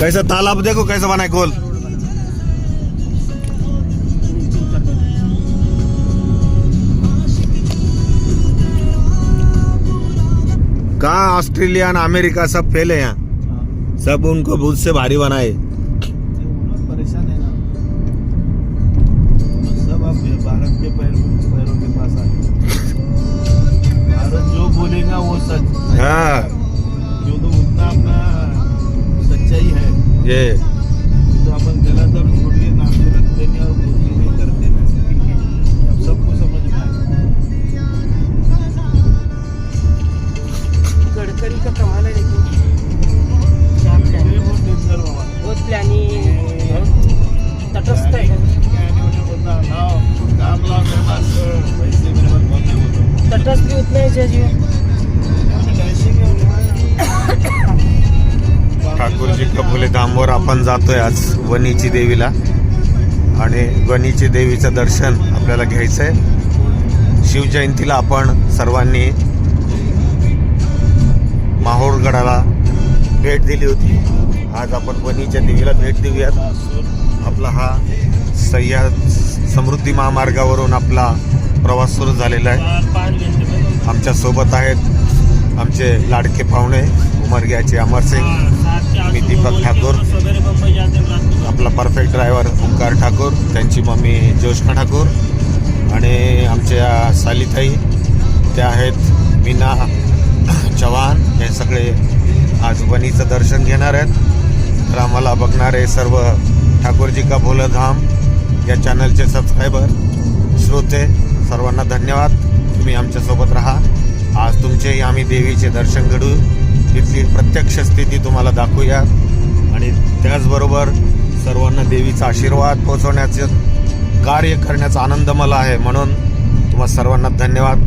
कैसा तालाब देखो कैसा बना है गोल। कहाँ ऑस्ट्रेलिया और अमेरिका सब फेल है यहाँ, सब उनको भूत से भारी बनाए। परेशान है ना सब, अब भारत के पैरों के पास आ गए। भारत जो बोलेगा वो सच। हाँ जो तो उतना अपना सच्चाई है, ये तो अपन गलत और झूठ के नाम से रखते नहीं और दोस्ती नहीं करते हैं। अब सबको समझ में आए। गडकरी का कमाल है, लेकिन क्या प्लान, ये बहुत डेंजर बाबा। बहुत प्लॅनिंग तटस्थ है। काम लाओ मेरे पास, पैसे मेरे पास बहुत नहीं होते। तटस्थ भी उतना ही चाहिए। ठाकूरजी कबुले धामवर आपण जातोय आज वणीची देवीला, आणि वणीची देवीचं दर्शन आपल्याला घ्यायचंय। शिवजयंतीला आपण सर्वांनी माहूरगडाला भेट दिली होती, आज आपण वणीच्या देवीला भेट देऊयात। आपला हा सह्याद समृद्धी महामार्गावरून आपला प्रवास सुरू झालेला आहे। आमच्या सोबत आहेत आमचे लाडके पाहुणे उमरग्याचे अमर सिंग, मी दीपक ठाकूर, आपला परफेक्ट ड्रायव्हर ओंकार ठाकूर, त्यांची मम्मी ज्योष्ना ठाकूर, आणि आमच्या सालीताई त्या आहेत मीना चव्हाण। हे सगळे आज वणीचं दर्शन घेणार आहेत। तर आम्हाला बघणारे सर्व ठाकूरजी का भोलं धाम या चॅनलचे सबस्क्रायबर श्रोते सर्वांना धन्यवाद। तुम्ही आमच्यासोबत राहा। आज तुमचेही आम्ही देवीचे दर्शन घडू, तिथली प्रत्यक्ष स्थिती तुम्हाला दाखवूया, आणि त्याचबरोबर सर्वांना देवीचा आशीर्वाद पोहोचवण्याचे कार्य करण्याचा आनंद मला आहे। म्हणून तुम्हा सर्वांना धन्यवाद।